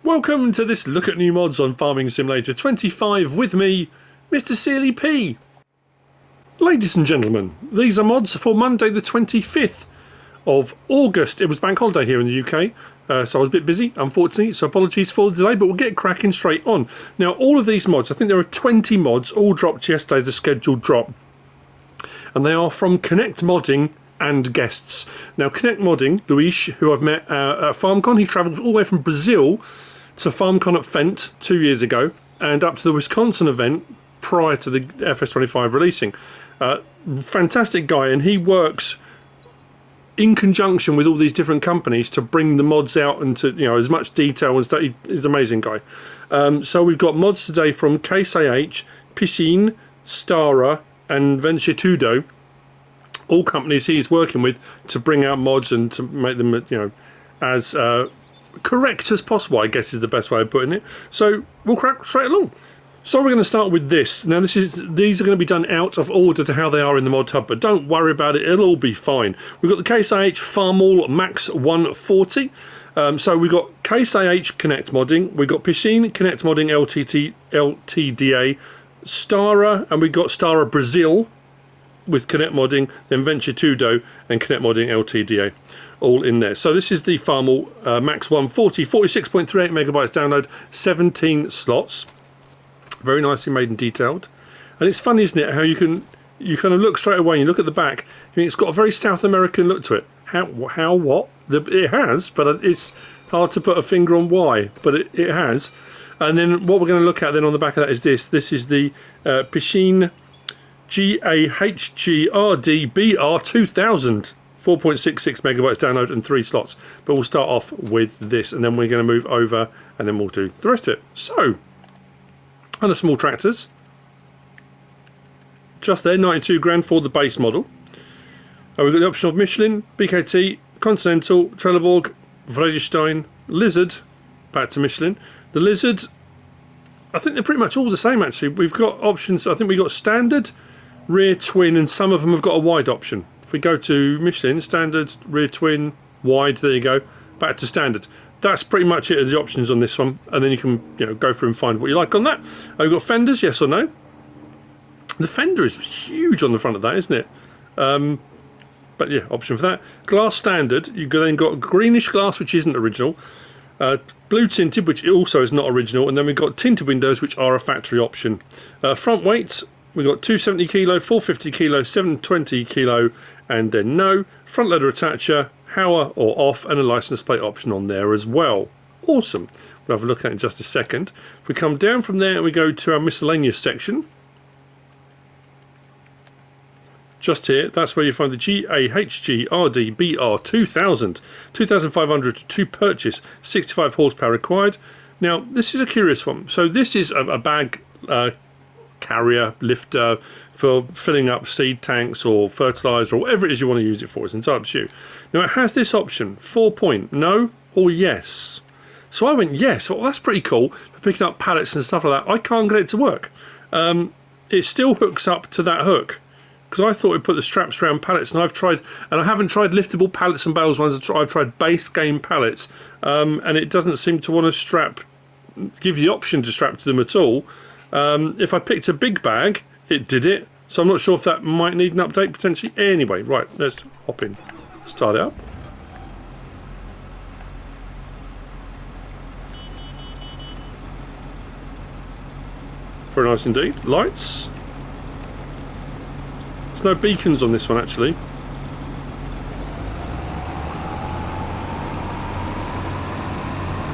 Welcome to this look at new mods on Farming Simulator 25 with me, MrSealyp. Ladies and gentlemen, these are mods for Monday the 25th of August. It was bank holiday here in the UK, so I was a bit busy, unfortunately, so apologies for the delay, but we'll get cracking straight on. Now, all of these mods, I think there are 20 mods, all dropped yesterday as a scheduled drop, and they are from Connect Modding and guests. Now, Connect Modding, Luis, who I've met at FarmCon, he travelled all the way from Brazil to FarmCon at Fent 2 years ago and up to the Wisconsin event prior to the FS25 releasing. Fantastic guy, and he works in conjunction with all these different companies to bring the mods out into as much detail and stuff. He's an amazing guy. So we've got mods today from CaseIH, Piccin, Stara and Vence Tudo, all companies he's working with to bring out mods and to make them as correct as possible, I guess is the best way of putting it. So we'll crack straight along. So we're going to start with this. Now these are going to be done out of order to how they are in the Modhub, but don't worry about it, it'll all be fine. We've got the CaseIH Farmall Max 140. So we've got CaseIH Connect Modding, we've got Piccin Connect Modding LTDA, Stara, and we've got Stara Brazil with Connect Modding, then Vence Tudo and Connect Modding LTDA, all in there. So this is the Farmall Max 140, 46.38 megabytes download, 17 slots. Very nicely made and detailed. And it's funny, isn't it, how you kind of look straight away, you look at the back, it's got a very South American look to it. What? It has, but it's hard to put a finger on why, but it has. And then what we're going to look at then on the back of that is this. This is the Piccin GAHG RO BR 2000, 4.66 megabytes download and 3 slots. But we'll start off with this, and then we're going to move over, and then we'll do the rest of it. So, and the small tractors, just there, 92 grand for the base model. We've got the option of Michelin, BKT, Continental, Trelleborg, Vredestein, Lizard, back to Michelin. The Lizard, I think they're pretty much all the same actually. We've got options, I think we've got standard, rear twin, and some of them have got a wide option. If we go to Michelin, standard, rear twin, wide, there you go, back to standard. That's pretty much it, the options on this one, and then you can go through and find what you like on that. We've got fenders, yes or no. The fender is huge on the front of that, isn't it? But yeah, option for that. Glass standard, you've then got greenish glass, which isn't original. Blue tinted, which also is not original, and then we've got tinted windows, which are a factory option. Front weight, we've got 270 kilo, 450 kilo, 720 kilo, and then no. Front loader attacher, power or off, and a license plate option on there as well. Awesome. We'll have a look at it in just a second. If we come down from there and we go to our miscellaneous section, just here, that's where you find the GAHG RO BR 2000, 2500 to purchase, 65 horsepower required. Now, this is a curious one. So this is a bag carrier lifter for filling up seed tanks or fertilizer or whatever it is you want to use it for. It's entirely up to you. Now, it has this option, 4-point, no or yes. So I went yes. Well, that's pretty cool for picking up pallets and stuff like that. I can't get it to work. It still hooks up to that hook, because I thought we'd put the straps around pallets, and I've tried, and I haven't tried liftable pallets and bales ones. I've tried base game pallets, and it doesn't seem to want to give you the option to strap to them at all. If I picked a big bag, it did it, so I'm not sure if that might need an update potentially. Anyway, right, let's hop in, start it up. Very nice indeed. Lights. There's no beacons on this one actually.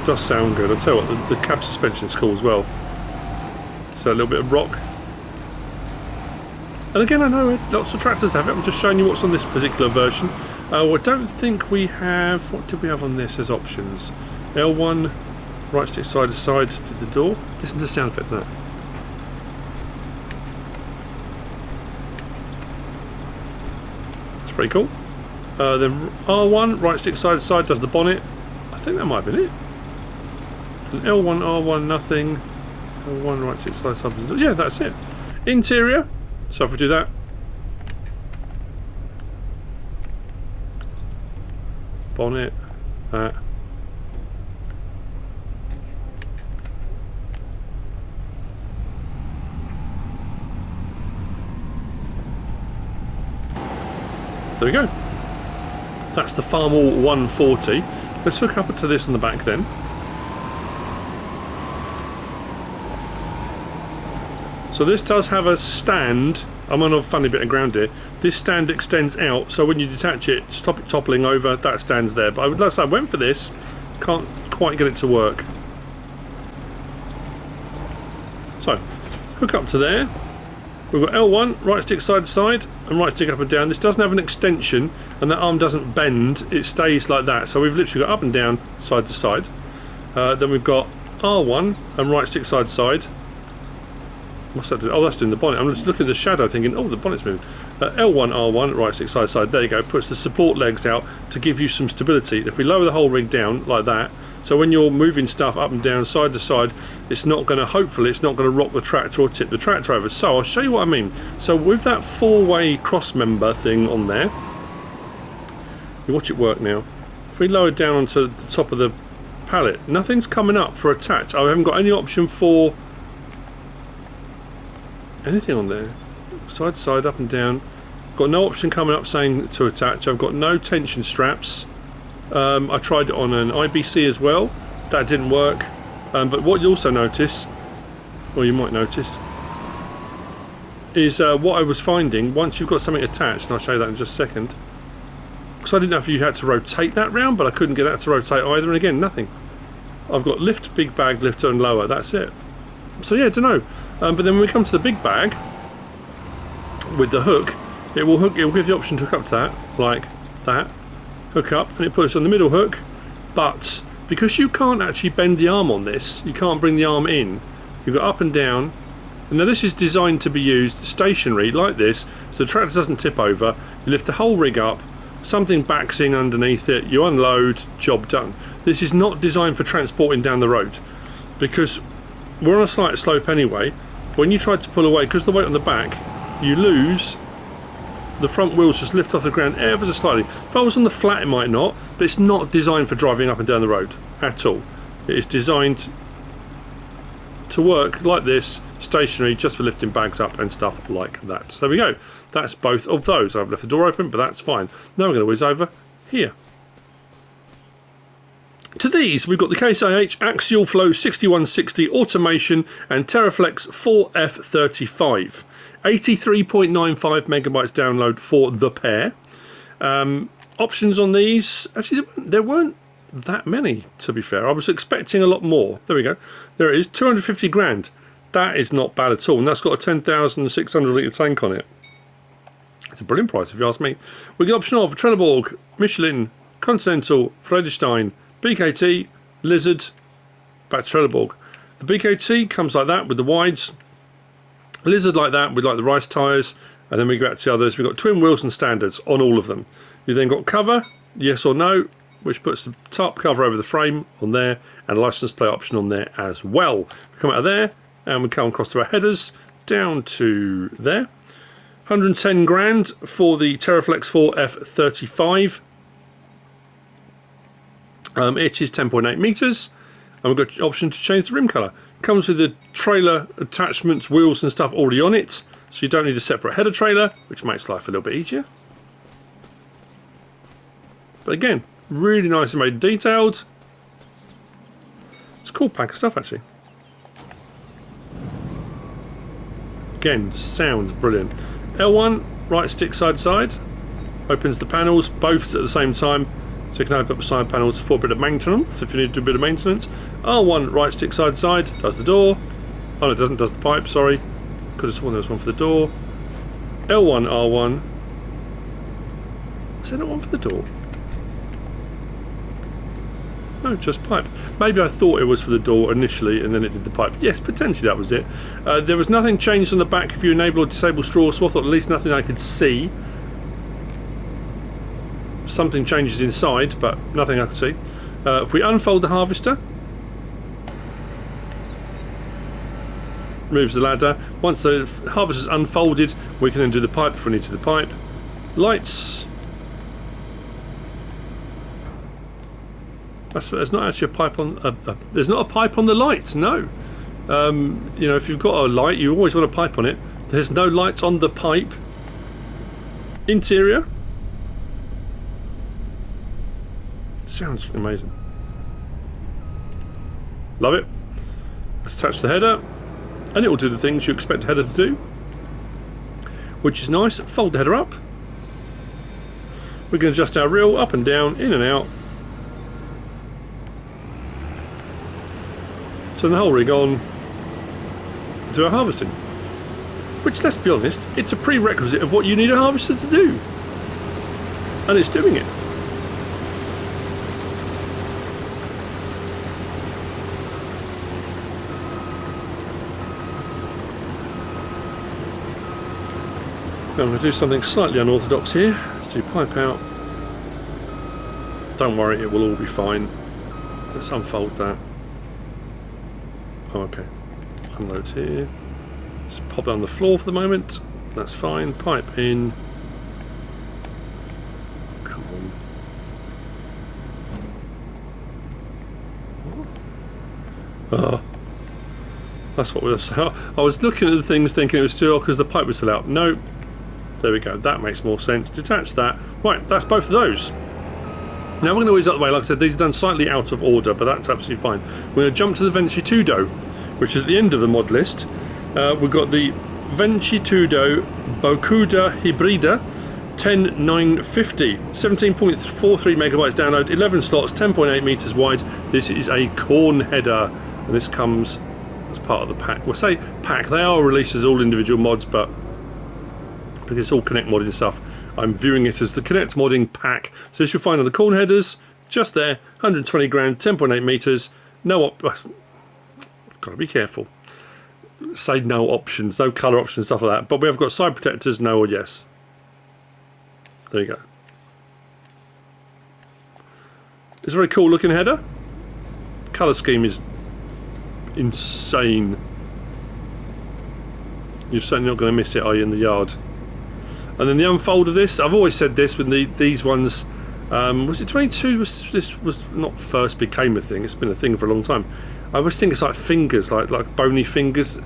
Does sound good. I'll tell you what, the cab suspension's cool as well. So a little bit of rock. And again, I know lots of tractors have it. I'm just showing you what's on this particular version. I don't think we have... What did we have on this as options? L1, right stick side to side to the door. Listen to the sound effect of that. It's pretty cool. Then R1, right stick side to side, does the bonnet. I think that might have been it. Then L1, R1, nothing. L1, right stick side to side. Yeah, that's it. Interior. So if we do that. Bonnet. That. There we go. That's the Farmall 140. Let's hook up to this on the back then. So this does have a stand. I'm on a funny bit of ground here. This stand extends out, so when you detach it, stop it toppling over, that stands there. But like I said, I went for this, can't quite get it to work. So, hook up to there. We've got L1, right stick side to side, and right stick up and down. This doesn't have an extension, and that arm doesn't bend, it stays like that. So we've literally got up and down, side to side. Then we've got R1, and right stick side to side. What's that doing? Oh, that's doing the bonnet. I'm just looking at the shadow thinking, oh, the bonnet's moving. L1, R1, right stick side to side. There you go. Puts the support legs out to give you some stability. If we lower the whole rig down like that, so when you're moving stuff up and down, side to side, it's not going to, hopefully, it's not going to rock the tractor or tip the tractor over. So I'll show you what I mean. So with that four-way cross member thing on there, you watch it work now. If we lower down onto the top of the pallet, nothing's coming up for attach. I haven't got any option for anything on there. Side to side, up and down. Got no option coming up saying to attach. I've got no tension straps. I tried it on an IBC as well. That didn't work. But what you also notice, or you might notice, is what I was finding once you've got something attached, and I'll show you that in just a second. Because I didn't know if you had to rotate that round, but I couldn't get that to rotate either. And again, nothing. I've got lift, big bag, lifter, and lower. That's it. So yeah, I don't know. But then when we come to the big bag with the hook, it will give you the option to hook up to that, like that. Hook up, and it puts on the middle hook. But because you can't actually bend the arm on this, you can't bring the arm in. You've got up and down. And now this is designed to be used stationary like this, so the tractor doesn't tip over. You lift the whole rig up, something backs in underneath it, you unload, job done. This is not designed for transporting down the road, because we're on a slight slope anyway. When you try to pull away, because the weight on the back, you lose. The front wheels just lift off the ground ever so slightly. If I was on the flat, it might not, but it's not designed for driving up and down the road at all. It is designed to work like this, stationary, just for lifting bags up and stuff like that. So there we go. That's both of those. I've left the door open, but that's fine. Now we're going to whiz over here. To these, we've got the CaseIH Axial Flow 6160 Automation and Terraflex 4F35. 83.95 megabytes download for the pair. Options on these, actually there weren't that many, to be fair. I was expecting a lot more. There we go. There it is, 250 grand. That is not bad at all, and that's got a 10,600 litre tank on it. It's a brilliant price if you ask me. We get option of Trelleborg, Michelin, Continental, Friedrichshain, BKT, Lizard, back to Trelleborg. The BKT comes like that with the wides. Lizard like that with like the rice tyres, and then we go back to the others. We've got twin wheels and standards on all of them. You then got cover, yes or no, which puts the top cover over the frame on there, and a license plate option on there as well. We come out of there and we come across to our headers down to there. 110 grand for the Terraflex 4F35. It is 10.8 metres, and we've got the option to change the rim colour. Comes with the trailer attachments, wheels and stuff already on it, so you don't need a separate header trailer, which makes life a little bit easier. But again, really nicely made and detailed. It's a cool pack of stuff actually. Again, sounds brilliant. L1, right stick side to side, opens the panels both at the same time, so you can open up the side panels for a bit of maintenance if you need to do a bit of maintenance. R1, right stick side to side, does the door. Oh no, it doesn't, does the pipe, sorry. Could have sworn there was one for the door. L1, R1. Is there not one for the door? No, just pipe. Maybe I thought it was for the door initially and then it did the pipe. Yes, potentially that was it. There was nothing changed on the back if you enable or disable straw, so I thought at least nothing I could see. Something changes inside, but nothing I could see. If we unfold the harvester, moves the ladder. Once the harvester is unfolded, we can then do the pipe if we need to do the pipe. Lights. There's not actually a pipe on. There's not a pipe on the lights. No. You know, if you've got a light, you always want a pipe on it. There's no lights on the pipe. Interior. Sounds amazing. Love it. Let's attach the header, and it will do the things you expect a header to do, which is nice. Fold the header up. We're going to adjust our reel up and down, in and out. Turn the whole rig on. Do our harvesting. Which, let's be honest, it's a prerequisite of what you need a harvester to do. And it's doing it. I'm going to do something slightly unorthodox here. Let's do pipe out. Don't worry, it will all be fine. Let's unfold that. Oh, okay. Unload here. Just pop it on the floor for the moment. That's fine. Pipe in. Come on. Oh. That's what we were saying. I was looking at the things thinking it was still because the pipe was still out. No. There we go. That makes more sense. Detach that. Right, that's both of those. Now we're going to ease up the way. Like I said, these are done slightly out of order, but that's absolutely fine. We're going to jump to the Vence Tudo, which is at the end of the mod list. We've got the Vence Tudo Bocuda Hibrida 10950, 17.43 megabytes download, 11 slots, 10.8 meters wide. This is a corn header, and this comes as part of the pack. We'll say pack. They are released as all individual mods, but because it's all Connect modding stuff, I'm viewing it as the Connect modding pack. So this you'll find on the corn headers, just there, 120 grand, 10.8 meters. No gotta be careful. Say no options, no colour options, stuff like that. But we have got side protectors, no or yes. There you go. It's a very cool looking header. Colour scheme is insane. You're certainly not going to miss it, are you, in the yard? And then the unfold of this, I've always said this with these ones, was it 22? This was not first became a thing, it's been a thing for a long time. I always think it's like fingers, like bony fingers,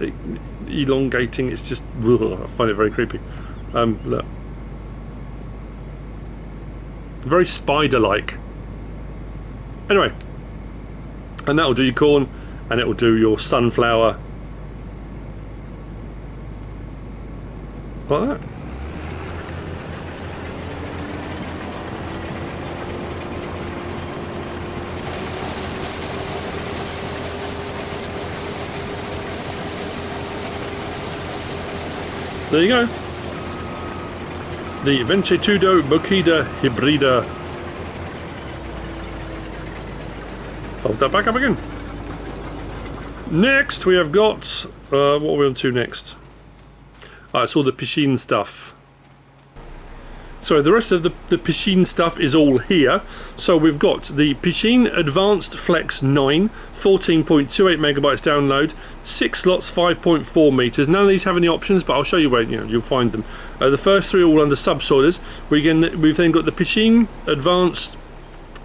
elongating, it's just, ugh, I find it very creepy. Look. Very spider-like. Anyway, and that'll do your corn, and it'll do your sunflower. Like that. There you go. The Vence Tudo Bocuda Hibrida. Fold that back up again. Next we have got what are we on to next? It's all the Piccin stuff. So the rest of the Piccin stuff is all here. So we've got the Piccin Advanced Flex 9, 14.28 megabytes download, 6 slots, 5.4 meters. None of these have any options, but I'll show you where you'll find them. The first three are all under subsoilers. We've then got the Piccin Advanced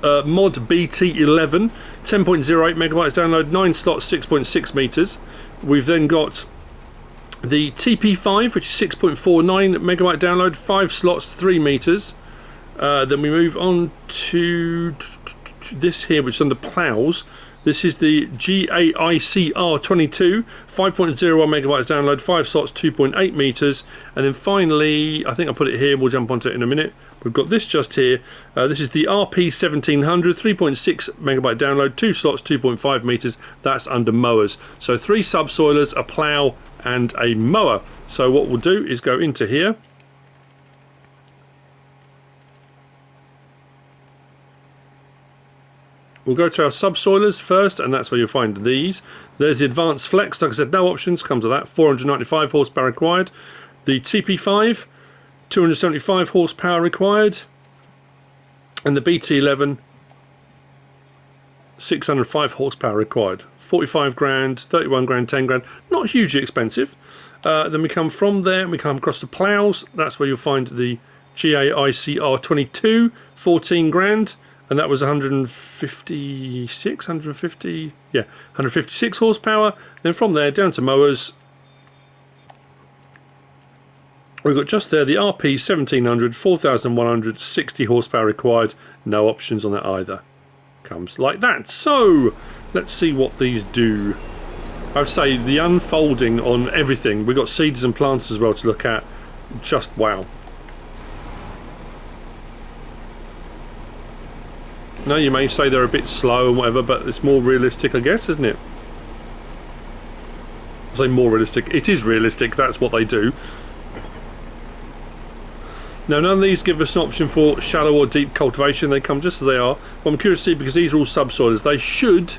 Mod BT 11, 10.08 megabytes download, 9 slots, 6.6 meters. We've then got the TP5, which is 6.49 megabyte download, 5 slots, 3 meters. Then we move on to this here, which is under plows. This is the GAICR 22, 5.01 megabytes download, 5 slots, 2.8 meters. And then finally, I think I'll put it here, we'll jump onto it in a minute. We've got this just here. This is the RP 1700, 3.6 megabyte download, 2 slots, 2.5 meters. That's under mowers. So 3 subsoilers, a plow, and a mower. So what we'll do is go into here. We'll go to our subsoilers first, and that's where you'll find these. There's the Advanced Flex, like I said, no options, comes with that, 495 horsepower required. The TP5, 275 horsepower required. And the BT11, 605 horsepower required. 45 grand, 31 grand, 10 grand, not hugely expensive. Then we come from there and we come across the plows. That's where you'll find the GAICR 22, 14 grand, and that was 156 horsepower. Then from there down to mowers, we've got just there the RP 1700, 4160 horsepower required, no options on that either. comes like that. So let's see what these do. I would say the unfolding on everything. We've got seeds and plants as well to look at. Just wow. Now you may say they're a bit slow and whatever, but it's more realistic, I guess, isn't it? I say more realistic. It is realistic. That's what they do. Now, none of these give us an option for shallow or deep cultivation. They come just as they are. But I'm curious to see, because these are all subsoilers. They should...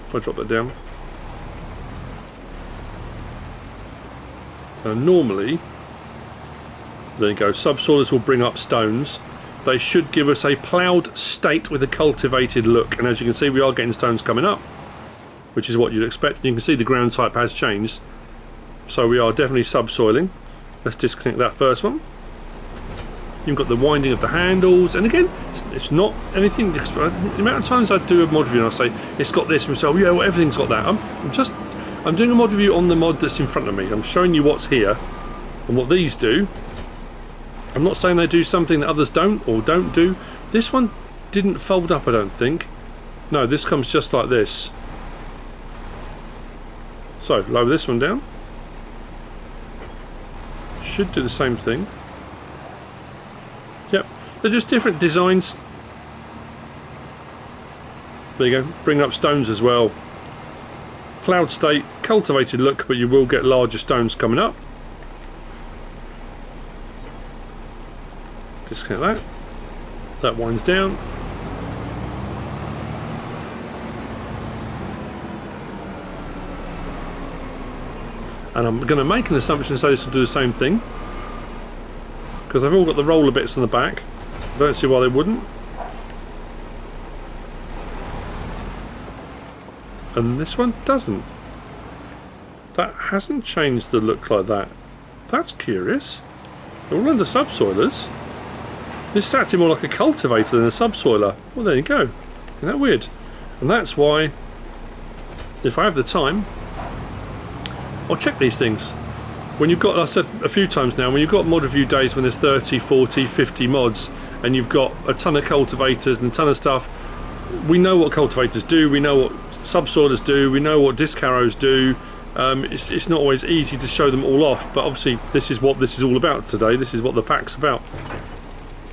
If I drop that down... normally... There you go. Subsoilers will bring up stones. They should give us a ploughed state with a cultivated look. And as you can see, we are getting stones coming up, which is what you'd expect. And you can see the ground type has changed. So we are definitely subsoiling. Let's disconnect that first one. You've got the winding of the handles, and again, it's not anything. The amount of times I do a mod review and I say it's got this, and we say, oh, yeah, well, everything's got that. I'm doing a mod review on the mod that's in front of me. I'm showing you what's here and what these do. I'm not saying they do something that others don't or don't do. This one didn't fold up, I don't think. No, this comes just like this. So lower this one down. Should do the same thing. Yep, they're just different designs. There you go, bring up stones as well. Ploughed state, cultivated look, but you will get larger stones coming up. Disconnect that. That winds down. And I'm going to make an assumption so this will do the same thing, because they've all got the roller bits on the back. I don't see why they wouldn't. And this one doesn't. That hasn't changed the look like that. That's curious. They're all under subsoilers. This is actually more like a cultivator than a subsoiler. Well, there you go. Isn't that weird? And that's why, if I have the time, I'll check these things. When you've got, I said a few times now, when you've got mod review days when there's 30, 40, 50 mods and you've got a ton of cultivators and a ton of stuff, we know what cultivators do, we know what subsoilers do, we know what disc harrows do. It's not always easy to show them all off, but obviously this is what this is all about today. This is what the pack's about.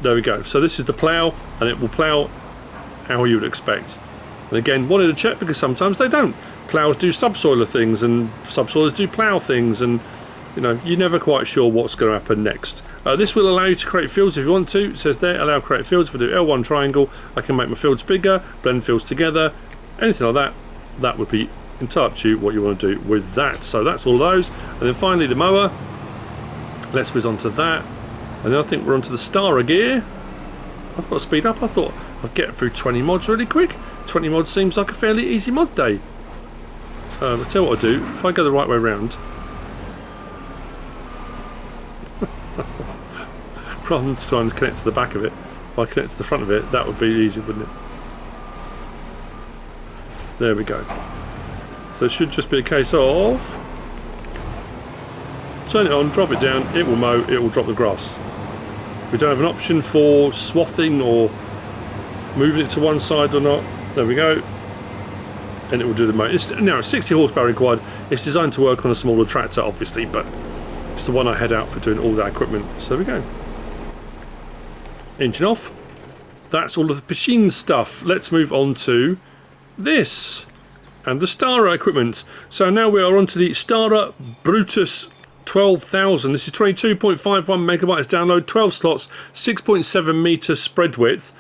There we go. So this is the plough, and it will plough how you would expect. And again, wanted to check because sometimes they don't. Ploughs do subsoiler things and subsoilers do plough things, and you know, you're never quite sure what's going to happen next. This will allow you to create fields if you want to. It says there, allow create fields. If I do L1 triangle, I can make my fields bigger, blend fields together, anything like that. That would be entirely up to you what you want to do with that. So that's all of those. And then finally the mower. Let's whiz on to that. And then I think we're onto the Stara gear. I've got to speed up. I thought I'd get through 20 mods really quick. 20 mods seems like a fairly easy mod day. I'll tell you what I'll do. If I go the right way around, rather than trying to connect to the back of it, if I connect to the front of it, that would be easy, wouldn't it? There we go. So it should just be a case of turn it on, drop it down, it will mow, it will drop the grass. We don't have an option for swathing or moving it to one side or not. There we go. And it will do the mow. It's now 60 horsepower required. It's designed to work on a smaller tractor, obviously, but it's the one I head out for doing all that equipment. So there we go. Engine off. That's all of the Piccin stuff. Let's move on to this and the Stara equipment. So now we are on to the Stara Bruttus 12,000. This is 22.51 megabytes download, 12 slots, 6.7 meter spread width.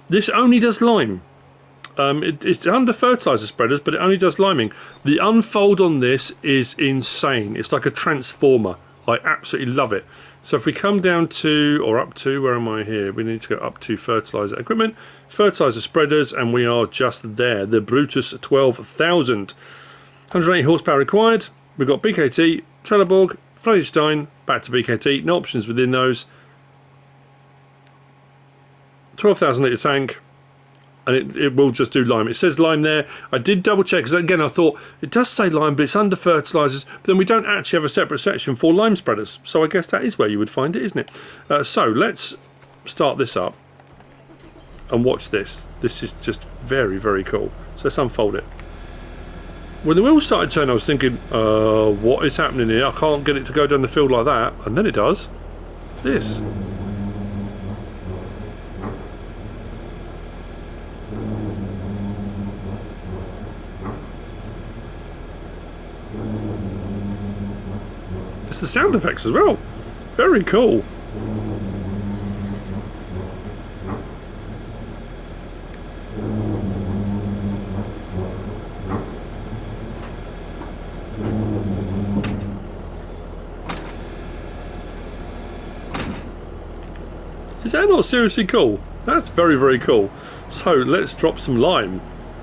This only does lime. It's under fertilizer spreaders, but it only does liming. The unfold on this is insane. It's like a transformer. I absolutely love it. So if we come down to, or up to, where am I here? We need to go up to fertilizer equipment, fertilizer spreaders, and we are just there. The Brutus 12,000. 180 horsepower required. We've got BKT, Trelleborg, Friedrichshain, back to BKT. No options within those. 12,000 litre tank. And it will just do lime. It says lime there. I did double check because again I thought it does say lime, but it's under fertilizers. But then we don't actually have a separate section for lime spreaders. So I guess that is where you would find it, isn't it? So let's start this up. and watch this. This is just very, very cool. So let's unfold it. When the wheels started turning, I was thinking, what is happening here? I can't get it to go down the field like that. And then it does. This. It's the sound effects as well. Very cool. Is that not seriously cool? That's very, very cool. So let's drop some lime.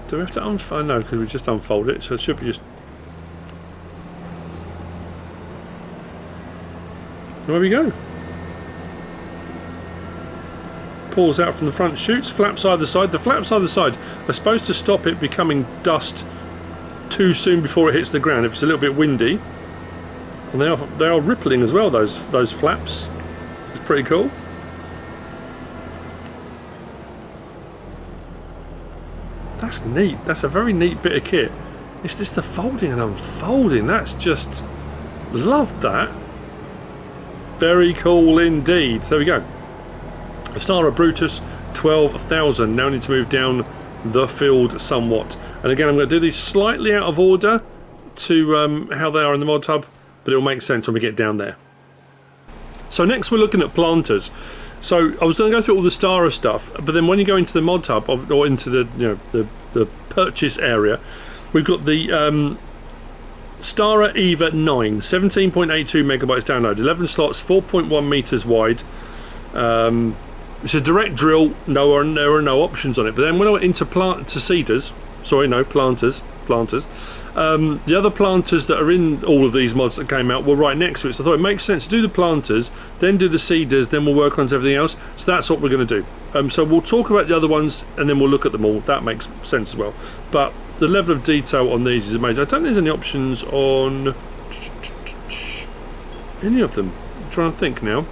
Do we have to unfold? No, because we just unfold it, so it should be just... There we go. Pulls out from the front chutes, flaps either side. The flaps either side are supposed to stop it becoming dust too soon before it hits the ground if it's a little bit windy. And they are rippling as well, those flaps. It's pretty cool. That's neat. That's a very neat bit of kit. It's just the folding and unfolding. That's just... Love that. Very cool indeed. So there we go. The Stara Bruttus 12,000. Now I need to move down the field somewhat. And again, I'm going to do these slightly out of order to how they are in the Modhub, but it will make sense when we get down there. So next we're looking at planters. So I was going to go through all the Stara stuff, but then when you go into the Modhub or into the the purchase area, we've got the Stara Eva 9, 17.82 megabytes download, 11 slots, 4.1 meters wide. It's a direct drill. There are no options on it. But then when I went into SEEDERs, sorry, no planters. The other planters that are in all of these mods that came out were right next to it, so I thought it makes sense to do the planters, then do the SEEDERs, then we'll work on everything else. So that's what we're going to do. So we'll talk about the other ones and then we'll look at them all. That makes sense as well. But the level of detail on these is amazing. I don't think there's any options on any of them. I'm trying to think now.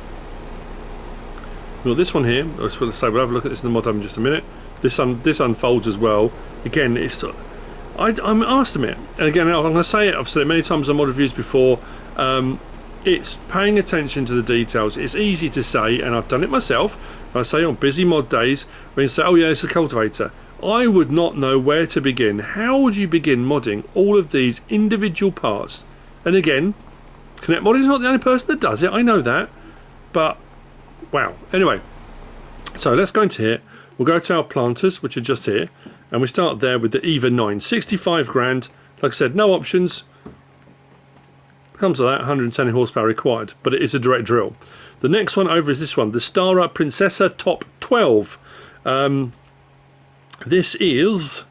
Well, this one here, I was going to say we'll have a look at this in the Modhub in just a minute. This unfolds as well. Again, it's... I asked them it, and again I'm going to say it, I've said it many times on mod reviews before, it's paying attention to the details. It's easy to say, and I've done it myself. I say on busy mod days, when you say, oh yeah, it's a cultivator, I would not know where to begin. How would you begin modding all of these individual parts? And again, Connect Mod is not the only person that does it, I know that, but wow. Anyway, so let's go into here. We'll go to our planters, which are just here, and we start there with the Eva 9, 65 grand. Like I said, no options. Comes to that, 110 horsepower required, but it is a direct drill. The next one over is this one, the Stara Princesa Top 12. This is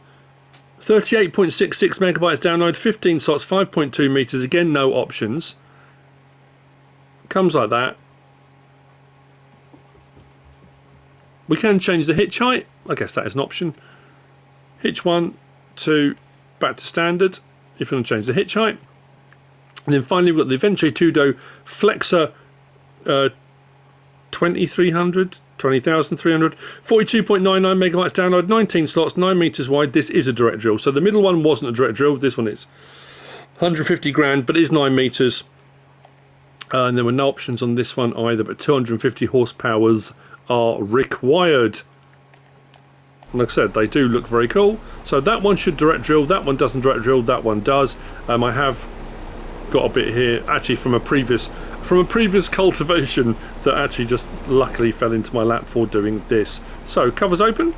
38.66 megabytes download, 15 slots, 5.2 meters. Again, no options. Comes like that. We can change the hitch height. I guess that is an option. Hitch 1, 2, back to standard if you want to change the hitch height. And then finally we've got the Vence Tudo Flexxa 20,300, 42.99 megabytes download, 19 slots, 9 meters wide. This is a direct drill. So the middle one wasn't a direct drill. This one is 150 grand, but it is 9 meters. And there were no options on this one either, but 250 horsepowers are required. Like I said, they do look very cool. So that one should direct drill, that one doesn't direct drill, that one does. I have got a bit here actually from a previous cultivation that actually just luckily fell into my lap for doing this. So covers open,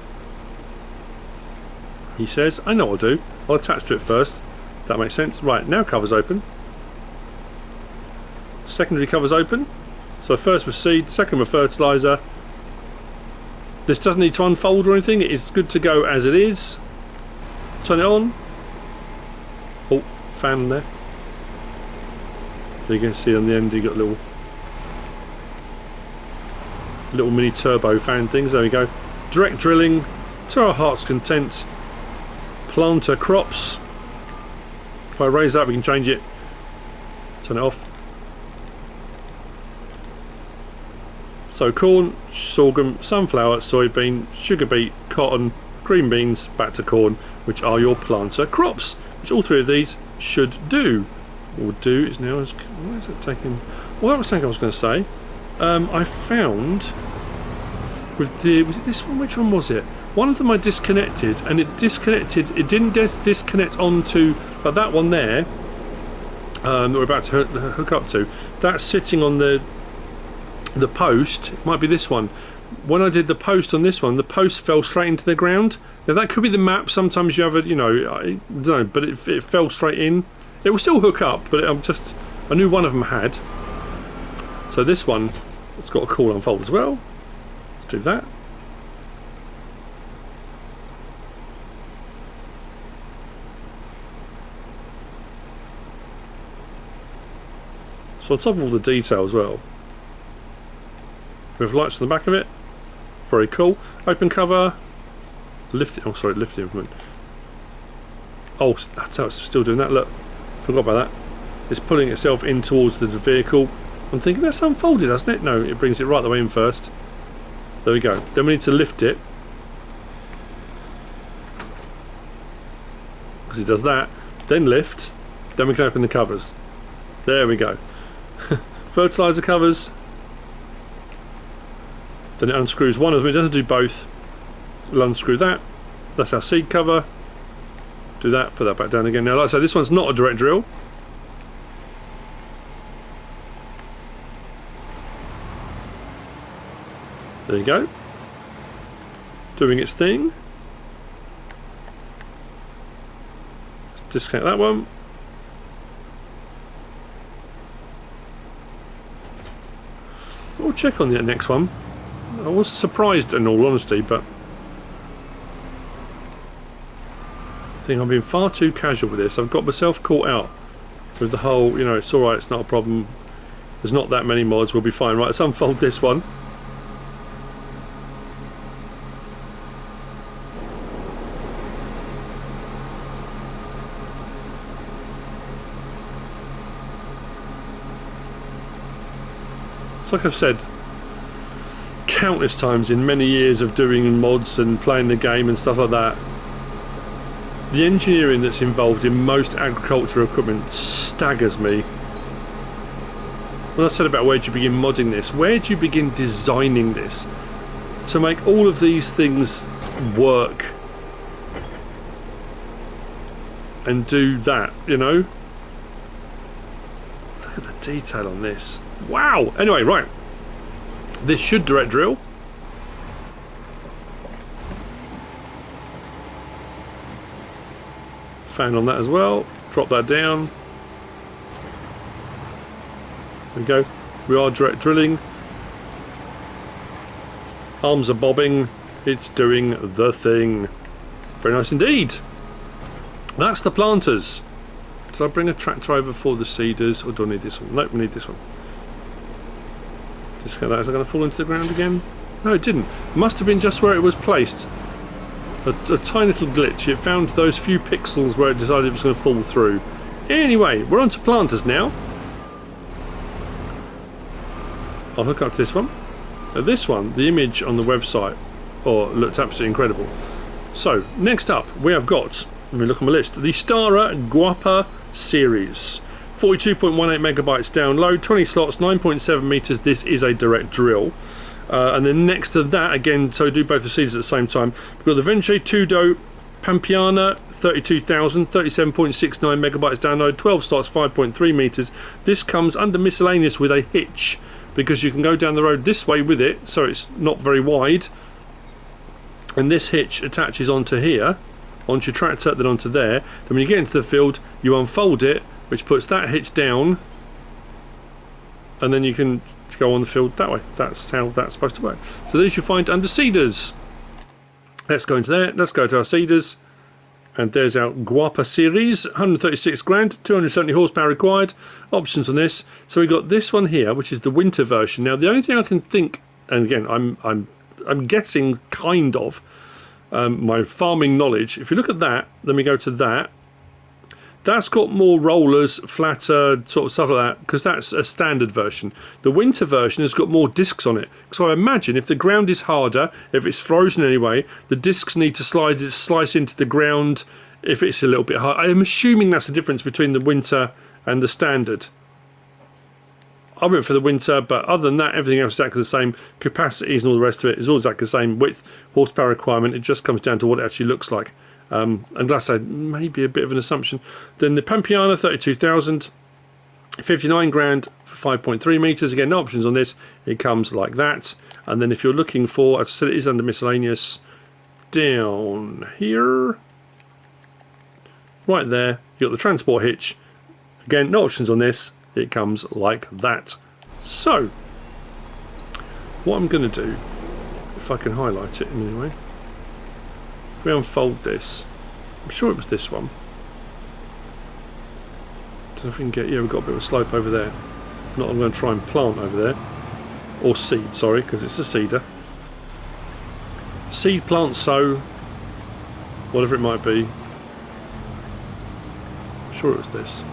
he says. I know what I'll do, I'll attach to it first. That makes sense. Right, now covers open. Secondary covers open. So first with seed, second with fertilizer. This doesn't need to unfold or anything, it is good to go as it is. Turn it on. Oh, fan there. You can see on the end you got little mini turbo fan things. There we go. Direct drilling to our heart's content. Planter crops. If I raise that we can change it. Turn it off. So corn, sorghum, sunflower, soybean, sugar beet, cotton, green beans, back to corn, which are your planter crops, which all three of these should do. Or do is now. Why is it taking? What I was thinking I was going to say. I found with the, was it this one? Which one was it? One of them I disconnected, and it disconnected. It didn't disconnect onto, but that one there that we're about to hook up to. That's sitting on the post. It might be this one. When I did the post on this one, the post fell straight into the ground. Now that could be the map. Sometimes you have a, I don't know, but it fell straight in. It will still hook up, but I knew one of them had. So this one, it's got a cool unfold as well. Let's do that. So on top of all the detail as well, we have lights on the back of it. Very cool. Open cover. Lift it. Oh, sorry, lift the implement. Oh, that's how it's still doing that. Look, forgot about that. It's pulling itself in towards the vehicle. I'm thinking that's unfolded, hasn't it? No, it brings it right the way in first. There we go. Then we need to lift it, because it does that. Then lift. Then we can open the covers. There we go. Fertilizer covers. Then it unscrews one of them. It doesn't do both. It'll unscrew that. That's our seed cover. Do that. Put that back down again. Now, like I said, this one's not a direct drill. There you go. Doing its thing. Let's disconnect that one. We'll check on the next one. I was surprised in all honesty, but I think I've been far too casual with this. I've got myself caught out with the whole, it's alright, it's not a problem. There's not that many mods, we'll be fine. Right, let's unfold this one. It's like I've said countless times in many years of doing mods and playing the game and stuff like that, the engineering that's involved in most agricultural equipment staggers me. When I said about where do you begin modding this, where do you begin designing this to make all of these things work and do that, Look at the detail on this. Wow! Anyway, right. This should direct drill. Fan on that as well. Drop that down. There we go. We are direct drilling. Arms are bobbing. It's doing the thing. Very nice indeed. That's the planters. Did I bring a tractor over for the seeders, or do I need this one? Nope, we need this one. Just like that. Is it going to fall into the ground again? No, it didn't. Must have been just where it was placed. A tiny little glitch. It found those few pixels where it decided it was going to fall through. Anyway, we're on to planters now. I'll hook up to this one. Now this one, the image on the website, looked absolutely incredible. So, next up, we have got, let me look on my list, the Stara Guapa series. 42.18 megabytes download, 20 slots, 9.7 meters. This is a direct drill. And then next to that, again, so do both the seeds at the same time, we've got the Vence Tudo Pampeana 32,000, 37.69 megabytes download, 12 slots, 5.3 meters. This comes under miscellaneous with a hitch, because you can go down the road this way with it, so it's not very wide. And this hitch attaches onto here, onto your tractor, then onto there. Then when you get into the field, you unfold it, which puts that hitch down, and then you can go on the field that way. That's how that's supposed to work. So these you find under seeders. Let's go into there. Let's go to our seeders, and there's our Guapa series. 136 grand, 270 horsepower required. Options on this. So we got this one here, which is the winter version. Now the only thing I can think, and again I'm guessing kind of my farming knowledge. If you look at that, then we go to that. That's got more rollers, flatter, sort of stuff like that, because that's a standard version. The winter version has got more discs on it. So I imagine if the ground is harder, if it's frozen anyway, the discs need to slice into the ground if it's a little bit hard. I'm assuming that's the difference between the winter and the standard. I went for the winter, but other than that, everything else is exactly the same. Capacities and all the rest of it is all exactly the same. Width, horsepower requirement, it just comes down to what it actually looks like. And like I said, maybe a bit of an assumption. Then the Pampeana 32,000, 59 grand for 5.3 meters. Again, no options on this. It comes like that. And then if you're looking for, as I said, it is under miscellaneous down here, right there. You've got the transport hitch. Again, no options on this. It comes like that. So, what I'm going to do, if I can highlight it in any way. If we unfold this, I'm sure it was this one. Don't know if we can get, yeah, we've got a bit of a slope over there. Not I'm going to try and plant over there. Or seed, sorry, because it's a seeder. Seed, plant, sow, whatever it might be. I'm sure it was this.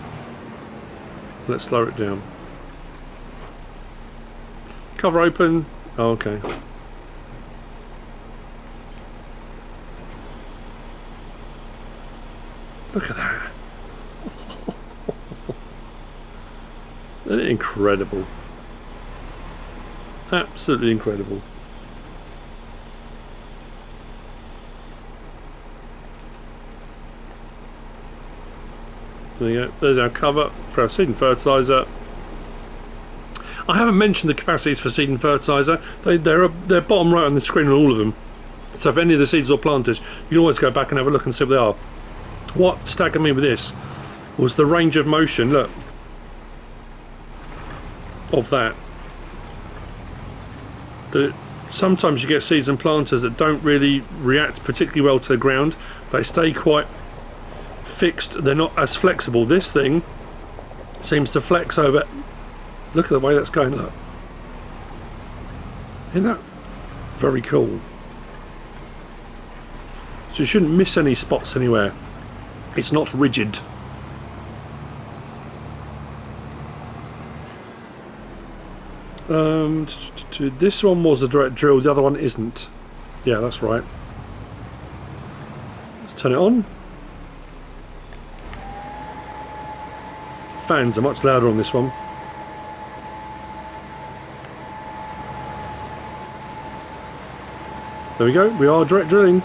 Let's slow it down. Cover open. Oh, okay. Look at that. Isn't it incredible? Absolutely incredible. There you go. There's our cover for our seed and fertiliser. I haven't mentioned the capacities for seed and fertiliser. They're bottom right on the screen on all of them. So if any of the seeds or planters, you can always go back and have a look and see what they are. What staggered me with this was the range of motion, look, of that. Sometimes you get seeds and planters that don't really react particularly well to the ground. They stay quite fixed, they're not as flexible. This thing seems to flex over. Look at the way that's going, look. Isn't that very cool? So you shouldn't miss any spots anywhere. It's not rigid. This one was a direct drill, the other one isn't. Yeah, that's right. Let's turn it on. Fans are much louder on this one. There we go, we are direct drilling.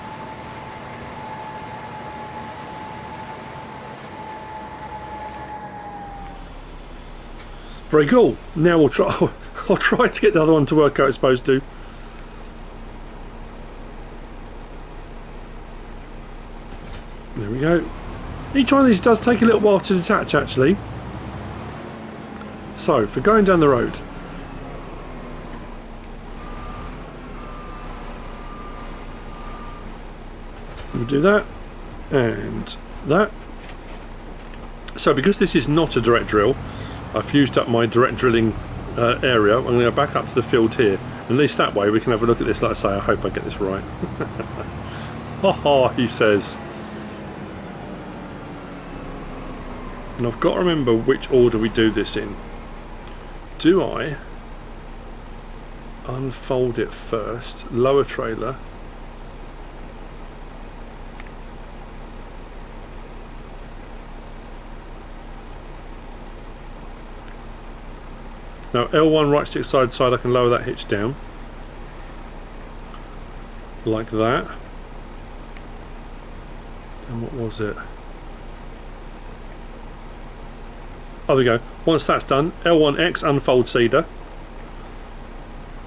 Very cool. Now we'll try. I'll try to get the other one to work out it's supposed to. There we go. Each one of these does take a little while to detach, actually. So, for going down the road, we'll do that and that. So, because this is not a direct drill, I've used up my direct drilling area. I'm going to go back up to the field here. At least that way we can have a look at this. Like I say, I hope I get this right. Ha ha, he says. And I've got to remember which order we do this in. Do I unfold it first, lower trailer, now L1 right stick side to side, I can lower that hitch down like that. And what was it? Oh, there we go. Once that's done, L1X unfold seeder.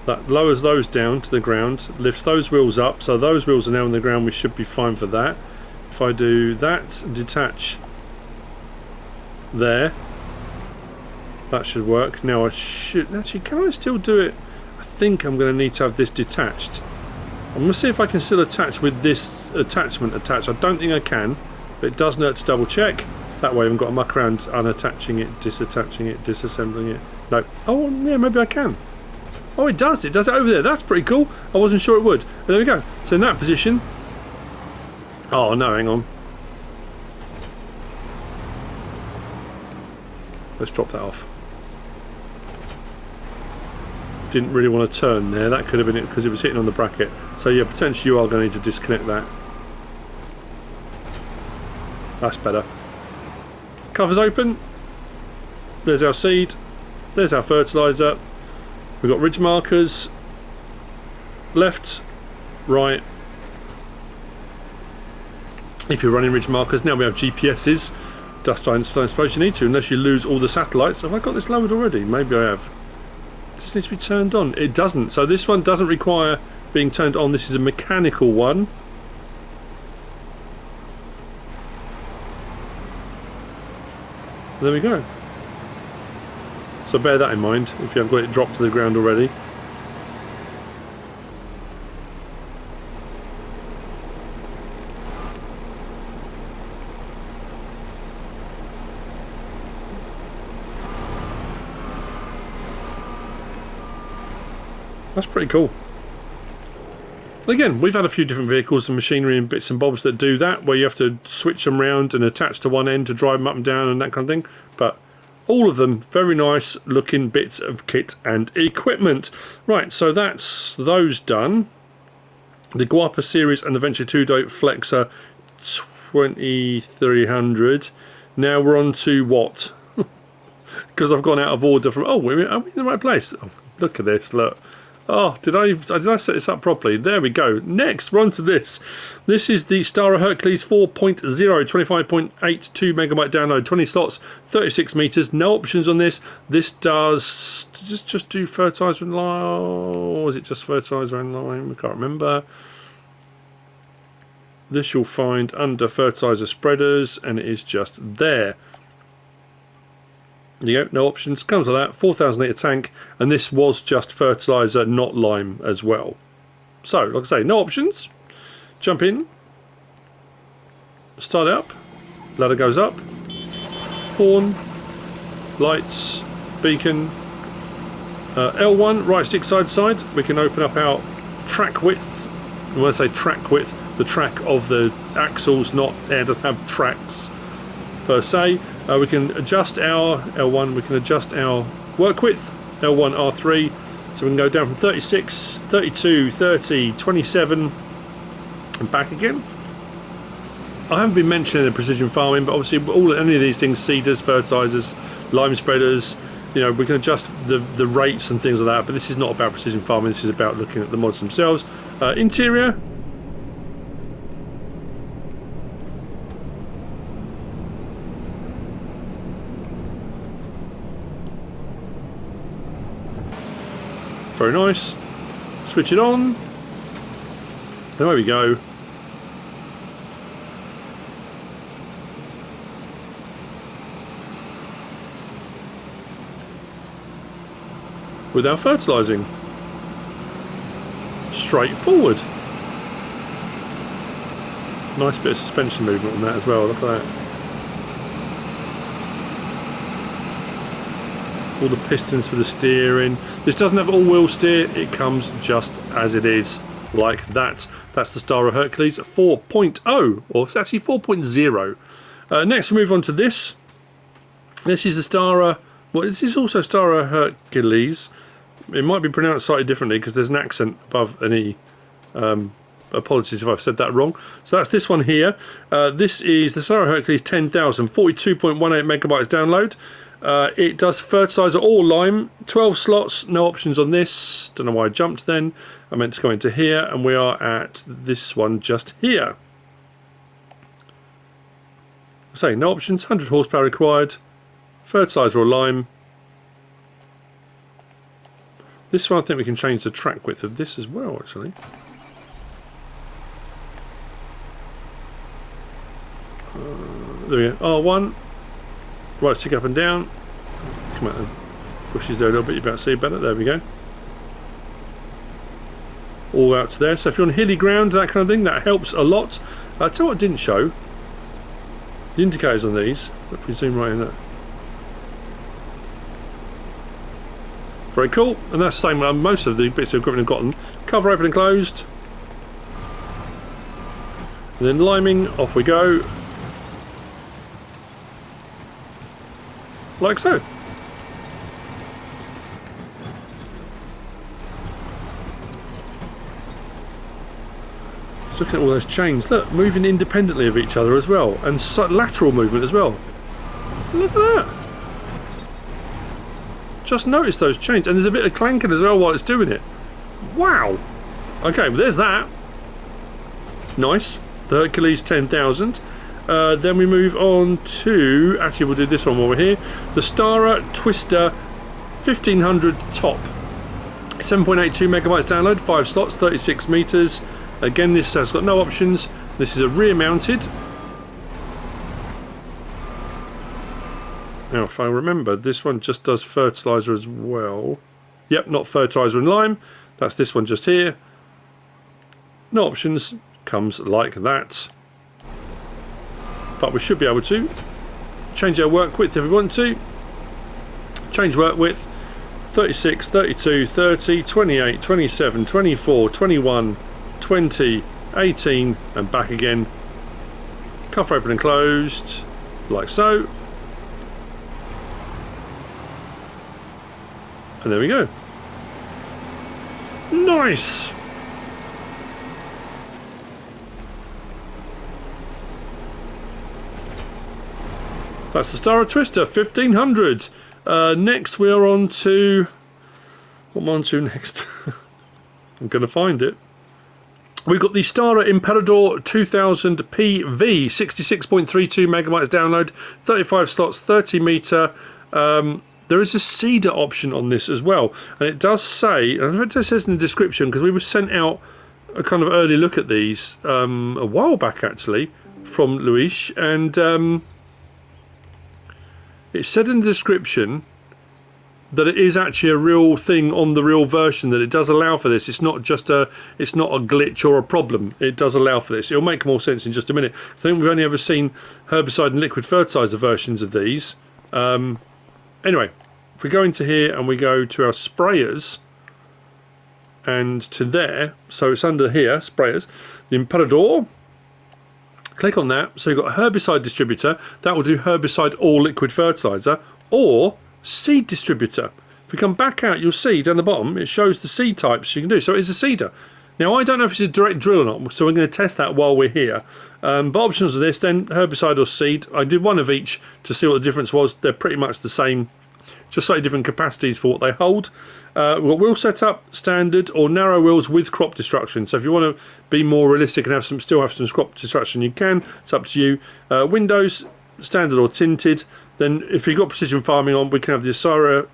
That lowers those down to the ground, lifts those wheels up, so those wheels are now on the ground. We should be fine for that. If I do that, detach there, that should work. Now I should actually, can I still do it? I think I'm going to need to have this detached. I'm going to see if I can still attach with this attachment attached. I don't think I can, but it doesn't hurt to double check. That way I haven't got to muck around unattaching it, disattaching it, disassembling it. No. Oh, yeah, maybe I can. Oh, it does. It does it over there. That's pretty cool. I wasn't sure it would. But there we go. So in that position... Oh, no, hang on. Let's drop that off. Didn't really want to turn there. That could have been it because it was hitting on the bracket. So yeah, potentially you are going to need to disconnect that. That's better. Covers open. There's our seed. There's our fertiliser. We've got ridge markers. Left, right. If you're running ridge markers, now we have GPSs. Don't suppose you need to, unless you lose all the satellites. Have I got this lowered already? Maybe I have. It just needs to be turned on. It doesn't. So this one doesn't require being turned on. This is a mechanical one. There we go. So bear that in mind if you have got it dropped to the ground already. That's pretty cool. Again, we've had a few different vehicles and machinery and bits and bobs that do that, where you have to switch them around and attach to one end to drive them up and down and that kind of thing. But all of them very nice looking bits of kit and equipment. Right, so that's those done. The Guapa series and the Vence Tudo Flexxa 2300. Now we're on to what? Because I've gone out of order from. Oh, are we in the right place? Oh, look at this. Look. Oh, did I set this up properly? There we go. Next, we're on to this. This is the Stara Hércules 4.0, 25.82 megabyte download, 20 slots, 36 meters. No options on this. This does just do fertilizer and lime. Or was it just fertilizer and lime? I can't remember. This you'll find under fertilizer spreaders, and it is just there. There you go, no options. Comes with that 4,000 litre tank, and this was just fertiliser, not lime as well. So, like I say, no options. Jump in, start it up, ladder goes up, horn, lights, beacon, L1, right stick side to side. We can open up our track width. And when I say track width, the track of the axles, not it doesn't have tracks per se. We can adjust our L1, we can adjust our work width, L1, R3, so we can go down from 36, 32, 30, 27 and back again. I haven't been mentioning the precision farming, but obviously any of these things, seeders, fertilisers, lime spreaders, you know, we can adjust the rates and things like that, but this is not about precision farming, this is about looking at the mods themselves. Interior. Very nice. Switch it on. There we go. With our fertilising. Straightforward. Nice bit of suspension movement on that as well. Look at that. All the pistons for the steering. This doesn't have all-wheel steer, it comes just as it is, like that. That's the Stara Hércules 4.0, or it's actually 4.0. Next we move on to this. This is the Stara, well this is also Stara Hércules. It might be pronounced slightly differently because there's an accent above an E. Apologies if I've said that wrong. So that's this one here. This is the Stara Hércules 10,000, 42.18 megabytes download. It does fertiliser or lime, 12 slots, no options on this. Don't know why I jumped then. I meant to go into here, and we are at this one just here. So no options, 100 horsepower required, fertiliser or lime. This one I think we can change the track width of this as well, actually. There we go, R1. Right stick up and down. Come out and pushes there a little bit, you better see better. There we go. All out to there. So if you're on hilly ground, that kind of thing, that helps a lot. I'll tell you what I didn't show. The indicators on these. If we zoom right in there. Very cool. And that's the same way most of the bits of equipment have gotten. Cover open and closed. And then liming, off we go. like so. Just looking at all those chains, look, moving independently of each other as well, and lateral movement as well. Look at that. Just notice those chains, and there's a bit of clanking as well while it's doing it. Wow. Okay, well there's that. Nice. The Hercules 10,000. Then we move on to, actually we'll do this one while we're here, the Stara Twister 1500 top. 7.82 megabytes download, 5 slots, 36 meters. Again, this has got no options. This is a rear mounted. Now, if I remember, this one just does fertilizer as well. Yep, not fertilizer and lime. That's this one just here. No options. Comes like that. But we should be able to change our work width if we want to. Change work width. 36, 32, 30, 28, 27, 24, 21, 20, 18, and back again. Cover open and closed, like so. And there we go. Nice! That's the Stara Twister 1500. Next we are on to... What am I on to next? I'm going to find it. We've got the Stara Imperador 2000 PV, 66.32 megabytes download, 35 slots, 30 meter. There is a SEEDER option on this as well, and it does say, and it says in the description, because we were sent out a kind of early look at these a while back actually from Luis, and it said in the description that it is actually a real thing on the real version, that it does allow for this. It's not just it's not a glitch or a problem. It does allow for this. It'll make more sense in just a minute. I think we've only ever seen herbicide and liquid fertilizer versions of these. Anyway, if we go into here and we go to our sprayers and to there, so it's under here, sprayers, the Imperador, click on that. So you've got a herbicide distributor, that will do herbicide or liquid fertilizer, or seed distributor. If we come back out, you'll see down the bottom, it shows the seed types you can do. So it is a seeder. Now, I don't know if it's a direct drill or not, so we're going to test that while we're here. But options are this, then herbicide or seed. I did one of each to see what the difference was. They're pretty much the same, just slightly different capacities for what they hold. We've got wheel setup, standard or narrow wheels with crop destruction. So if you want to be more realistic and still have some crop destruction, you can. It's up to you. Windows, standard or tinted. Then if you've got precision farming on, we can have the Stara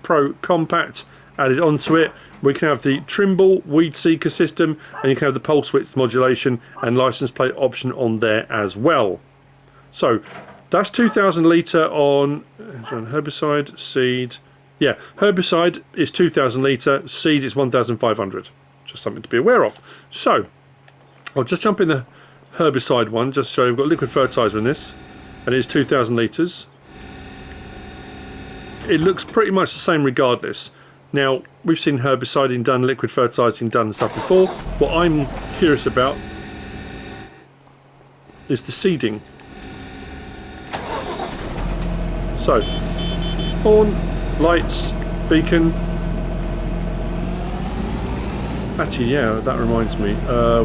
Pro Compact added onto it. We can have the Trimble weed seeker system, and you can have the pulse width modulation and license plate option on there as well. So that's 2,000 litre on herbicide, seed. Yeah, herbicide is 2,000 litre, seed is 1,500. Just something to be aware of. So I'll just jump in the herbicide one, just so we've got liquid fertiliser in this, and it is 2,000 litres. It looks pretty much the same regardless. Now, we've seen herbiciding done, liquid fertilising done and stuff before. What I'm curious about is the seeding. So, horn, lights, beacon. Actually, yeah, that reminds me.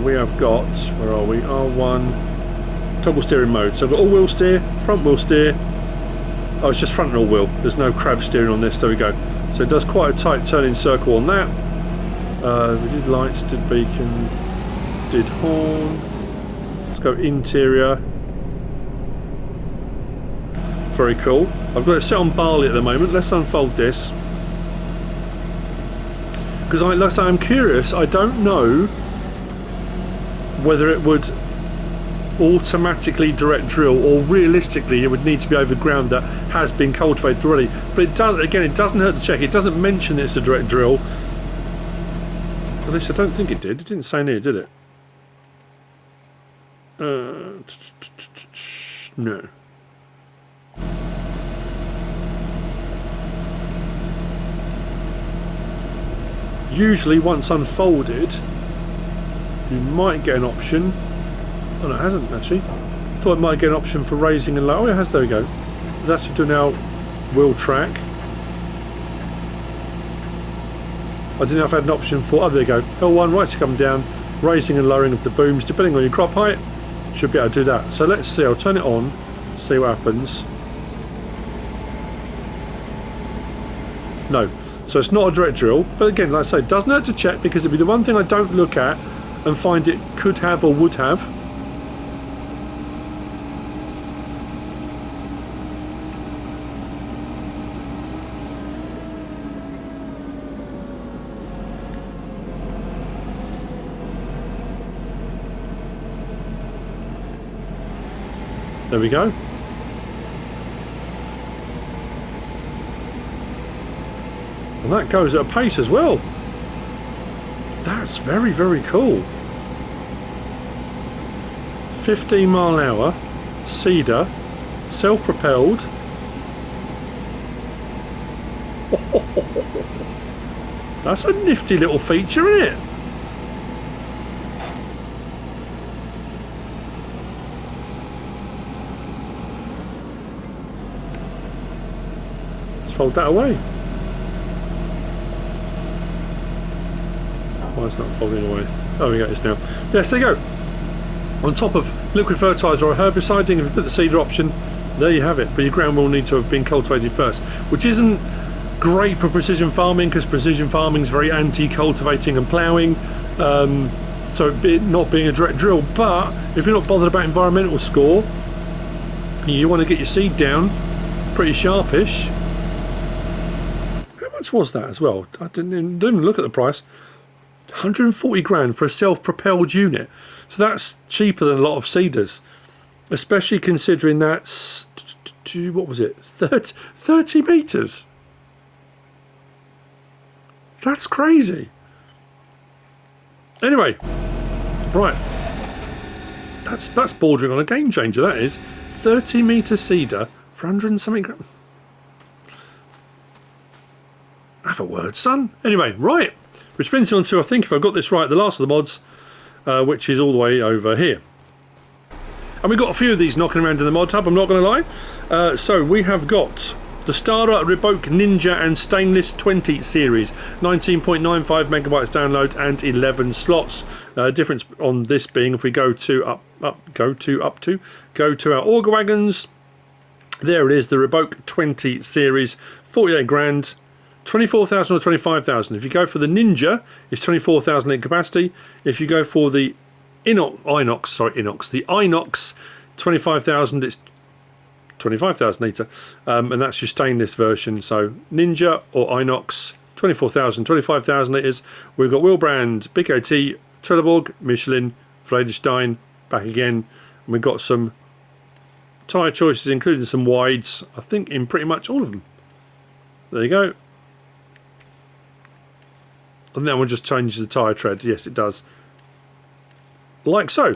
We have got, where are we? R1, toggle steering mode. So I've got all-wheel steer, front-wheel steer. Oh, it's just front and all-wheel. There's no crab steering on this. There we go. So it does quite a tight turning circle on that. We did lights, did beacon, did horn. Let's go interior. Very cool. I've got it set on barley at the moment. Let's unfold this. Because I'm curious. I don't know whether it would automatically direct drill, or realistically it would need to be over ground that has been cultivated already. But it does, again, it doesn't hurt to check. It doesn't mention it's a direct drill. At least I don't think it did. It didn't say near, did it? No. Usually once unfolded you might get an option. Oh no, it hasn't actually. Thought it might get an option for raising and low. Oh, it has. There we go. That's what we're doing now. wheel track. I didn't know if I had an option for, oh there you go, L1 right to come down, raising and lowering of the booms depending on your crop height. Should be able to do that. So let's see, I'll turn it on, see what happens. No, so it's not a direct drill, but again, like I say, it doesn't hurt to check because it'd be the one thing I don't look at and find it could have or would have. There we go. And that goes at a pace as well. That's very, very cool. 15 mile an hour, SEEDER, self-propelled. That's a nifty little feature, isn't it? Let's fold that away. Why is that folding away? Oh, we got this now. Yes, there you go. On top of liquid fertiliser or herbiciding, if you put the SEEDER option, there you have it. But your ground will need to have been cultivated first, which isn't great for precision farming because precision farming is very anti-cultivating and ploughing. So it not being a direct drill. But if you're not bothered about environmental score, you want to get your seed down pretty sharpish. How much was that as well? I didn't even look at the price. 140 grand for a self-propelled unit, so that's cheaper than a lot of SEEDERs, especially considering that's, what was it, 30 meters. That's crazy. Anyway, right, that's bordering on a game changer. That is 30 meter SEEDER for 100 and something grand. Have a word, son. Anyway, right. Which brings me on to, I think if I've got this right, the last of the mods, which is all the way over here. And we've got a few of these knocking around in the mod hub, I'm not going to lie. So we have got the Stara Reboke Ninja and Stainless 20 series, 19.95 megabytes download and 11 slots. Difference on this being if we go to go to our auger wagons. There it is, the Reboke 20 series, 48 grand. 24,000 or 25,000. If you go for the Ninja, it's 24,000 in capacity. If you go for the Inox, 25,000, it's 25,000 litre. And that's your stainless version. So Ninja or Inox, 24,000, 25,000 litres. We've got wheel brand, Big OT, Trelleborg, Michelin, Vredestein, back again. And we've got some tyre choices, including some wides, I think in pretty much all of them. There you go. And then we'll just change the tyre tread. Yes, it does. Like so.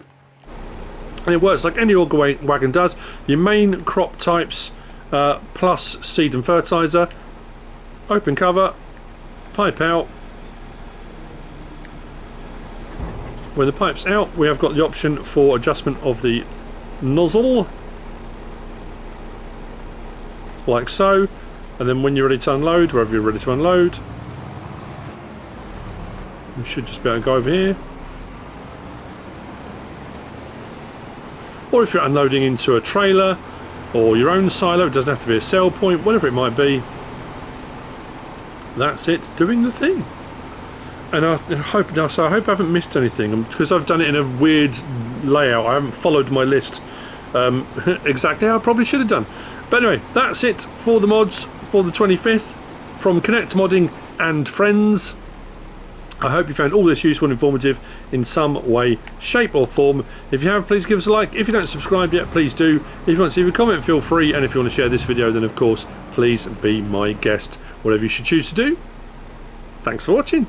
And it works like any auger wagon does. Your main crop types plus seed and fertiliser. Open cover. Pipe out. When the pipe's out, we have got the option for adjustment of the nozzle. Like so. And then when you're ready to unload, wherever you're ready to unload, you should just be able to go over here. Or if you're unloading into a trailer or your own silo, it doesn't have to be a sell point, whatever it might be. That's it, doing the thing. And I hope I haven't missed anything because I've done it in a weird layout. I haven't followed my list exactly how I probably should have done. But anyway, that's it for the mods for the 25th from Connect Modding and Friends. I hope you found all this useful and informative in some way, shape or form. If you have, please give us a like. If you don't subscribe yet, please do. If you want to leave a comment, feel free. And if you want to share this video, then of course, please be my guest. Whatever you should choose to do. Thanks for watching.